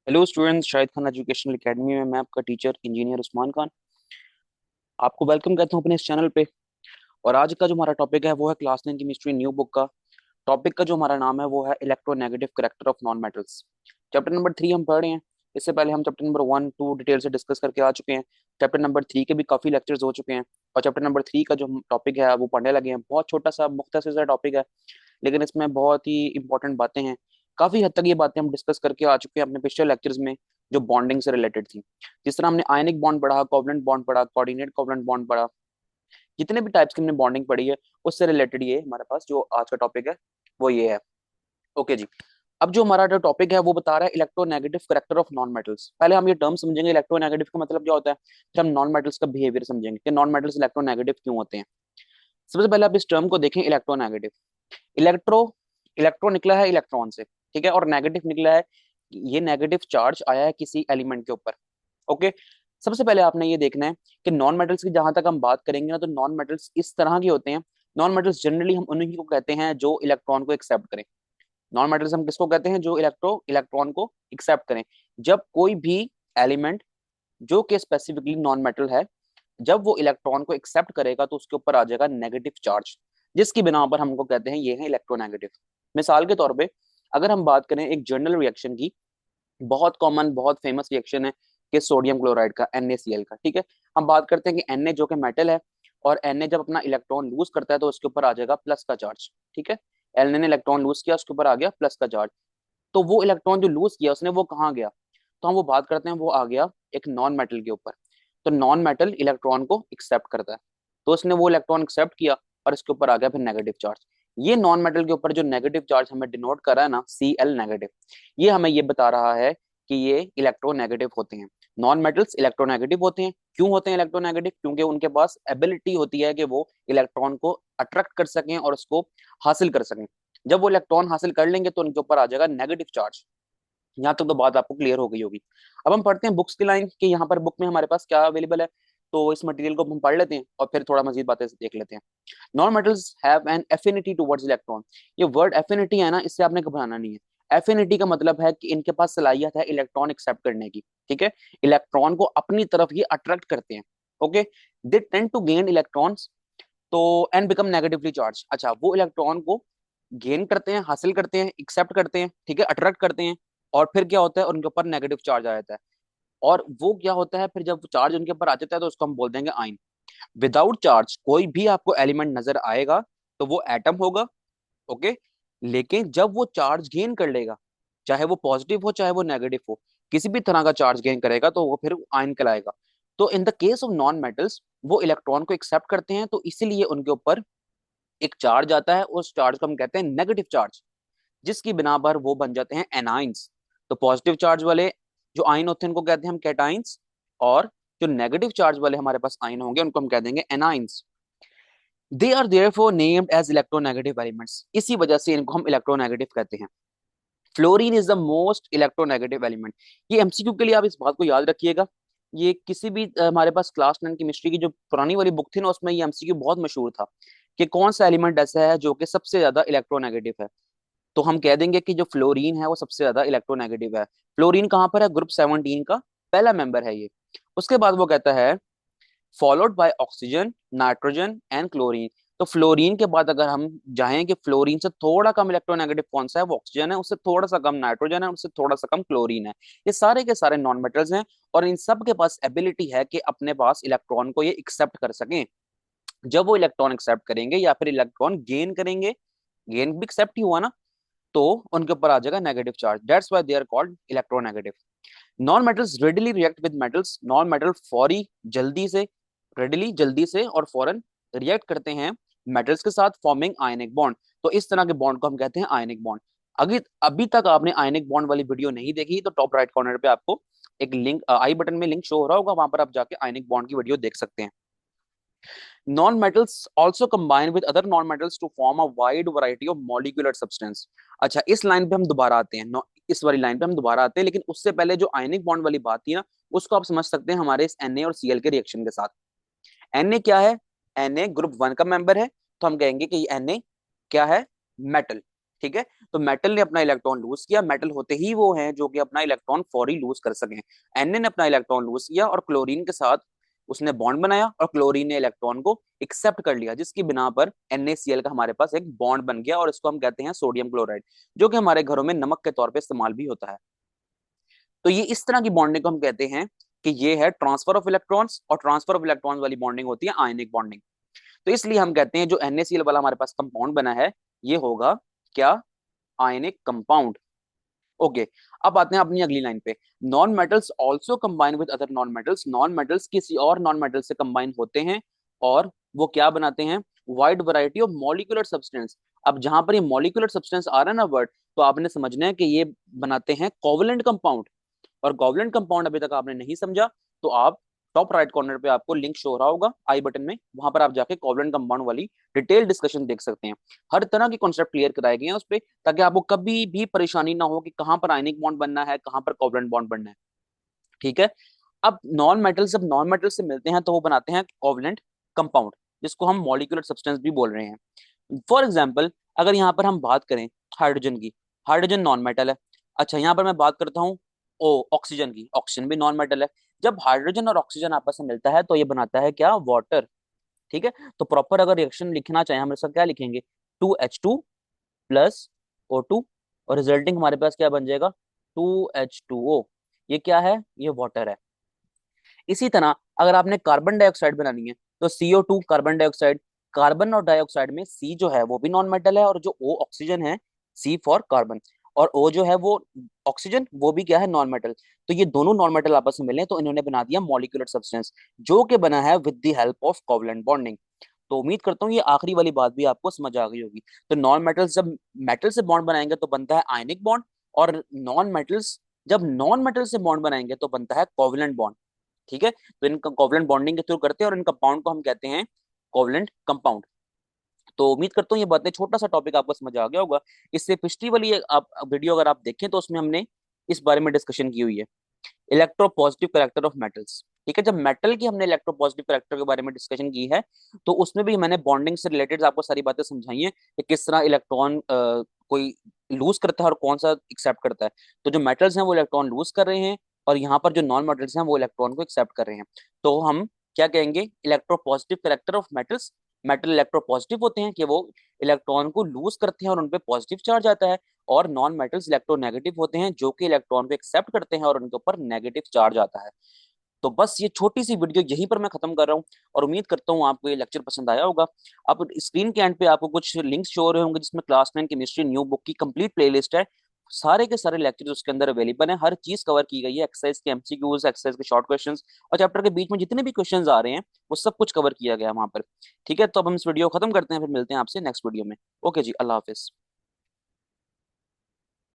Hello students, Shahid Khan educational academy में मैं आपका टीचर इंजीनियर उस्मान खान आपको वेलकम करता हूं अपने इस चैनल पे। और आज का जो हमारा टॉपिक है वो है क्लास 9 केमिस्ट्री न्यू बुक का। टॉपिक का जो हमारा नाम है वो है electronegative character of non metals. Chapter number 3 हम पढ़ रहे हैं। इससे पहले हम चैप्टर नंबर 1 2 डिटेल से डिस्कस करके आ चुके हैं। चैप्टर नंबर 3 के भी काफी लेक्चर्स हो चुके हैं। और चैप्टर नंबर 3 का जो टॉपिक है वो पढ़ने लगे हैं। बहुत छोटा सा मुख्तसर सा टॉपिक है, लेकिन इसमें बहुत ही इंपॉर्टेंट बातें हैं। काफी हद तक ये बातें हम डिस्कस करके आ चुके हैं अपने पिछले लेक्चर्स में, जो बॉन्डिंग से रिलेटेड थी। जिस तरह हमने आयनिक बॉन्ड पढ़ा, कोवलेंट बॉन्ड पढ़ा, कोऑर्डिनेट कोवलेंट बॉन्ड पढ़ा, जितने भी टाइप्स की हमने बॉन्डिंग पढ़ी है उससे रिलेटेड ये हमारे पास जो आज का टॉपिक है वो ये है। ओके जी। अब जो हमारा जो टॉपिक है वो बता रहा है electronegative character of non metals. पहले हम ये टर्म समझेंगे, इलेक्ट्रोनेगेटिव का मतलब क्या होता है, फिर हम नॉन मेटल्स का बिहेवियर समझेंगे कि नॉन मेटल्स इलेक्ट्रोनेगेटिव क्यों होते हैं। सबसे पहले आप इस टर्म को देखें, इलेक्ट्रोनेगेटिव। इलेक्ट्रो इलेक्ट्रो निकला है इलेक्ट्रॉन से, ठीक है, और नेगेटिव निकला है, ये नेगेटिव चार्ज आया है किसी एलिमेंट के ऊपर। ओके। सबसे पहले आपने ये देखना है कि नॉन मेटल्स की जहां तक हम बात करेंगे ना, तो नॉन मेटल्स इस तरह के होते हैं। नॉन मेटल्स जनरली हम उन्हीं को कहते हैं जो इलेक्ट्रॉन को एक्सेप्ट करें। नॉन मेटल्स हम किसको कहते हैं, जो इलेक्ट्रॉन को एक्सेप्ट करें। जब कोई भी एलिमेंट जो कि स्पेसिफिकली नॉन मेटल है, जब वो इलेक्ट्रॉन को एक्सेप्ट करेगा तो उसके ऊपर आ जाएगा नेगेटिव चार्ज, जिसकी बिना पर हमको कहते हैं ये है इलेक्ट्रोनेगेटिव। मिसाल के तौर पे अगर हम बात करें एक जर्नल रिएक्शन की, बहुत कॉमन बहुत फेमस रिएक्शन है कि सोडियम क्लोराइड का, NaCl का, ठीक है। हम बात करते हैं कि Na जो कि मेटल है, और Na जब अपना इलेक्ट्रॉन लूज करता है तो उसके ऊपर आ जाएगा प्लस का चार्ज, ठीक है। Na ने इलेक्ट्रॉन लूज किया, उसके ऊपर आ गया प्लस का चार्ज। तो वो इलेक्ट्रॉन जो लूज किया उसने, वो कहाँ गया, तो हम वो बात करते हैं वो आ गया एक नॉन मेटल के ऊपर। तो नॉन मेटल इलेक्ट्रॉन को एक्सेप्ट करता है, तो उसने वो इलेक्ट्रॉन एक्सेप्ट किया और इसके ऊपर आ गया फिर नेगेटिव चार्ज। ये नॉन मेटल के ऊपर जो नेगेटिव चार्ज हमें डिनोट कर रहा है ना, Cl नेगेटिव, ये हमें ये बता रहा है कि ये इलेक्ट्रोनेगेटिव होते हैं। नॉन मेटल्स इलेक्ट्रोनेगेटिव होते हैं। क्यों होते हैं इलेक्ट्रोनेगेटिव? क्योंकि उनके पास एबिलिटी होती है कि वो इलेक्ट्रॉन को अट्रैक्ट कर सकें और उसको हासिल कर सकें। जब वो इलेक्ट्रॉन हासिल कर लेंगे तो उनके ऊपर आ जाएगा नेगेटिव चार्ज। यहाँ तक तो बात आपको क्लियर हो गई होगी। अब हम पढ़ते हैं बुक्स की लाइन कि यहाँ पर बुक में हमारे पास क्या अवेलेबल है। तो इस मटेरियल को हम पढ़ लेते हैं और फिर थोड़ा मजीद बातें देख लेते हैं। Non metals have an affinity towards electron. ये वर्ड एफिनिटी है ना, इससे आपने घबराना नहीं है। एफिनिटी का मतलब है कि इनके पास सलाहियत है इलेक्ट्रॉन एक्सेप्ट करने की, ठीक है। इलेक्ट्रॉन को अपनी तरफ ये अट्रैक्ट करते हैं। Okay. They tend to gain electrons, तो एंड बिकम नेगेटिवली चार्ज। अच्छा, वो इलेक्ट्रॉन को गेन करते हैं, हासिल करते हैं, एक्सेप्ट करते हैं, ठीक है, अट्रैक्ट करते हैं। और फिर क्या होता है, उनके ऊपर नेगेटिव चार्ज आ जाता है। और वो क्या होता है फिर, जब चार्ज उनके ऊपर आ जाता है तो उसको हम बोल देंगे आयन। विदाउट चार्ज कोई भी आपको एलिमेंट नजर आएगा तो वो एटम होगा। ओके। लेकिन जब वो चार्ज गेन कर लेगा, चाहे वो पॉजिटिव हो चाहे वो नेगेटिव हो, किसी भी तरह का चार्ज गेन करेगा तो वो फिर आयन कहलाएगा। तो in the case of non metals, वो इलेक्ट्रॉन को एक्सेप्ट करते हैं तो इसीलिए उनके ऊपर एक चार्ज आता है, उस चार्ज को हम कहते हैं नेगेटिव चार्ज, जिसकी बिना पर वो बन जाते हैं एनाइंस। तो पॉजिटिव चार्ज वाले जो आयन होते हैं उनको कहते हैं हम कैटाइंस, और जो नेगेटिव चार्ज वाले हमारे पास आयन होंगे उनको हम कह देंगे anions. They are therefore named as electronegative elements, इसी वजह से इनको हम इलेक्ट्रोनेगेटिव कहते हैं। Fluorine is the most electronegative element. ये MCQ के लिए आप इस बात को याद रखिएगा। ये किसी भी हमारे पास क्लास 9 केमिस्ट्री की जो पुरानी वाली बुक थी ना, उसमें ये MCQ बहुत मशहूर था कि कौन सा एलिमेंट ऐसा है जो कि सबसे ज्यादा इलेक्ट्रोनेगेटिव है। तो हम कह देंगे कि जो फ्लोरीन है वो सबसे ज्यादा इलेक्ट्रोनेगेटिव है। फ्लोरीन कहाँ पर है, ग्रुप 17 का पहला मेंबर है ये। उसके बाद वो कहता है followed by oxygen, nitrogen and chlorine. तो फ्लोरीन के बाद अगर हम जाएं कि फ्लोरीन से थोड़ा कम इलेक्ट्रोनेगेटिव कौन सा है, वो ऑक्सीजन है, उससे थोड़ा सा कम नाइट्रोजन है, उससे थोड़ा सा कम क्लोरीन है। ये सारे के सारे नॉन मेटल्स हैं, और इन सब के पास एबिलिटी है कि अपने पास इलेक्ट्रॉन को ये एक्सेप्ट कर सकें। जब वो इलेक्ट्रॉन एक्सेप्ट करेंगे या फिर इलेक्ट्रॉन गेन करेंगे, गेन भी एक्सेप्ट ही हुआ ना, तो उनके ऊपर आ जाएगा negative charge. That's why they are called electronegative. Non metals readily react with metals. Non metal फौरी जल्दी से, रेडिली जल्दी से और फौरन रिएक्ट करते हैं मेटल्स के साथ, फॉर्मिंग आयनिक बॉन्ड। तो इस तरह के बॉन्ड को हम कहते हैं आयनिक बॉन्ड। अगर अभी तक आपने आयनिक बॉन्ड वाली वीडियो नहीं देखी तो टॉप राइट कॉर्नर पे आपको एक लिंक, आई बटन में लिंक शो हो रहा होगा, वहां पर आप जाके आयनिक बॉन्ड की वीडियो देख सकते हैं। Non metals also combine with other non metals to form a wide variety of molecular substance. अच्छा, इस लाइन पे हम दोबारा आते हैं, इस वाली लाइन पे हम दोबारा आते हैं, लेकिन उससे पहले जो आयनिक बॉन्ड वाली बात थी ना, उसको आप समझ सकते हैं हमारे इस Na और Cl के रिएक्शन के साथ। Na क्या है, Na ग्रुप 1 का मेंबर है, तो हम कहेंगे कि Na क्या है, मेटल। ठीक है। तो मेटल ने अपना इलेक्ट्रॉन लूज किया, मेटल होते ही वो हैं जो कि अपना इलेक्ट्रॉन फौरी लूज कर सकें। Na ने अपना इलेक्ट्रॉन लूज किया और क्लोरीन के साथ उसने बॉन्ड बनाया और क्लोरीन ने इलेक्ट्रॉन को एक्सेप्ट कर लिया, जिसकी बिना पर NaCl का हमारे पास एक बॉन्ड बन गया और इसको हम कहते हैं सोडियम क्लोराइड, जो कि हमारे घरों में नमक के तौर पर इस्तेमाल भी होता है। तो ये इस तरह की बॉन्डिंग को हम कहते हैं कि ये है ट्रांसफर ऑफ इलेक्ट्रॉन्स, और ट्रांसफर ऑफ इलेक्ट्रॉन्स वाली बॉन्डिंग होती है आयनिक बॉन्डिंग। तो इसलिए हम कहते हैं जो NaCl वाला हमारे पास कंपाउंड बना है ये होगा क्या, आयनिक कंपाउंड। ओके, अब आते हैं अपनी अगली लाइन पे। Non metals also combine with other non metals, non metals किसी और नॉन मेटल से कंबाइन होते हैं और वो क्या बनाते हैं, wide variety of molecular substance. अब जहां पर ये मॉलिक्यूलर सब्सटेंस आ रहा है ना वर्ड, तो आपने समझना है कि ये बनाते हैं कोवलेंट कंपाउंड। और कोवलेंट कंपाउंड अभी तक आपने नहीं समझा तो आप टॉप राइट कॉर्नर पे आपको लिंक शो हो रहा होगा आई बटन में, वहां पर आप जाके कोवलेंट कंपाउंड वाली डिटेल डिस्कशन देख सकते हैं। हर तरह के कॉन्सेप्ट क्लियर कराए गए हैं उस पर, ताकि आपको कभी भी परेशानी ना हो कि कहाँ पर आयनिक बॉन्ड बनना है, कहाँ पर कोवलेंट बॉन्ड बनना है। ठीक है। अब नॉन मेटल जब नॉन मेटल से मिलते हैं तो वो बनाते हैं कोवलेंट कंपाउंड, जिसको हम मॉलिक्यूलर सब्सटेंस भी बोल रहे हैं। फॉर एग्जाम्पल, अगर यहाँ पर हम बात करें हाइड्रोजन की, हाइड्रोजन नॉन मेटल है। अच्छा, यहाँ पर मैं बात करता हूँ ओ ऑक्सीजन की, ऑक्सीजन भी नॉन मेटल है। जब हाइड्रोजन और ऑक्सीजन आपस में मिलता है तो ये बनाता है क्या, वाटर। ठीक है। तो प्रॉपर अगर रिएक्शन लिखना चाहें हम इसका क्या लिखेंगे, 2H2 + O2, और रिजल्टिंग हमारे पास क्या बन जाएगा, 2H2O। ये क्या है, ये वाटर है। इसी तरह अगर आपने कार्बन डाइऑक्साइड बनानी है तो CO2 कार्बन डाइऑक्साइड, कार्बन और डाइऑक्साइड में C जो है वो भी नॉन मेटल है, और जो O ऑक्सीजन है, C फॉर कार्बन, और O जो है वो ऑक्सीजन, वो भी क्या है, नॉन मेटल। तो ये दोनों नॉन मेटल आपस में मिले तो इन्होंने बना दिया मॉलिक्यूलर सब्सटेंस, जो कि बना है with the help of covalent bonding. तो उम्मीद करता हूँ ये आखिरी वाली बात भी आपको समझ आ गई होगी। तो नॉन मेटल्स जब मेटल से बॉन्ड बनाएंगे तो बनता है आयनिक बॉन्ड, और नॉन मेटल्स जब नॉन मेटल से बॉन्ड बनाएंगे तो बनता है कोवलेंट बॉन्ड। ठीक है। तो इनका कोवलेंट बॉन्डिंग के थ्रू करते हैं और इन कंपाउंड को हम कहते हैं कोवलेंट कंपाउंड। तो उम्मीद करता हूँ ये बातें, छोटा सा टॉपिक आपको समझ आ गया होगा। इससे पिछली वाली आप वीडियो अगर आप देखें तो उसमें हमने इस बारे में डिस्कशन की हुई है, इलेक्ट्रोपॉजिटिव करेक्टर ऑफ मेटल्स। ठीक है। जब मेटल की हमने इलेक्ट्रोपॉजिटिव करेक्टर के बारे में डिस्कशन की है तो उसमें भी मैंने बॉन्डिंग से रिलेटेड आपको सारी बातें समझाई हैं कि किस तरह इलेक्ट्रॉन कोई लूज करता है और कौन सा एक्सेप्ट करता है। तो जो मेटल्स हैं वो इलेक्ट्रॉन लूज कर रहे हैं, और यहाँ पर जो नॉन मेटल्स हैं वो इलेक्ट्रॉन को एक्सेप्ट कर रहे हैं। तो हम क्या कहेंगे, electropositive character of metals. Metal electropositive होते हैं कि वो इलेक्ट्रॉन को लूज करते हैं और उनपे पॉजिटिव चार्ज आता है, और नॉन मेटल्स इलेक्ट्रोनेगेटिव होते हैं जो कि इलेक्ट्रॉन को एक्सेप्ट करते हैं और उनके ऊपर नेगेटिव चार्ज आता है। तो बस ये छोटी सी वीडियो यहीं पर मैं खत्म कर रहा हूँ, और उम्मीद करता हूँ आपको ये लेक्चर पसंद आया होगा। अब स्क्रीन के एंड पे आपको कुछ लिंक्स शो हो रहे होंगे जिसमें क्लास 9 केमिस्ट्री न्यू बुक की कंप्लीट प्लेलिस्ट है। सारे के सारे लेक्चर्स उसके अंदर अवेलेबल हैं, हर चीज कवर की गई है, एक्सरसाइज के MCQs, एक्सरसाइज के शॉर्ट क्वेश्चंस, और चैप्टर के बीच में जितने भी क्वेश्चंस आ रहे हैं वो सब कुछ कवर किया गया है वहां पर। ठीक है। तो अब हम इस वीडियो को खत्म करते हैं, फिर मिलते हैं आपसे नेक्स्ट वीडियो में। ओके जी, अल्लाह हाफिज।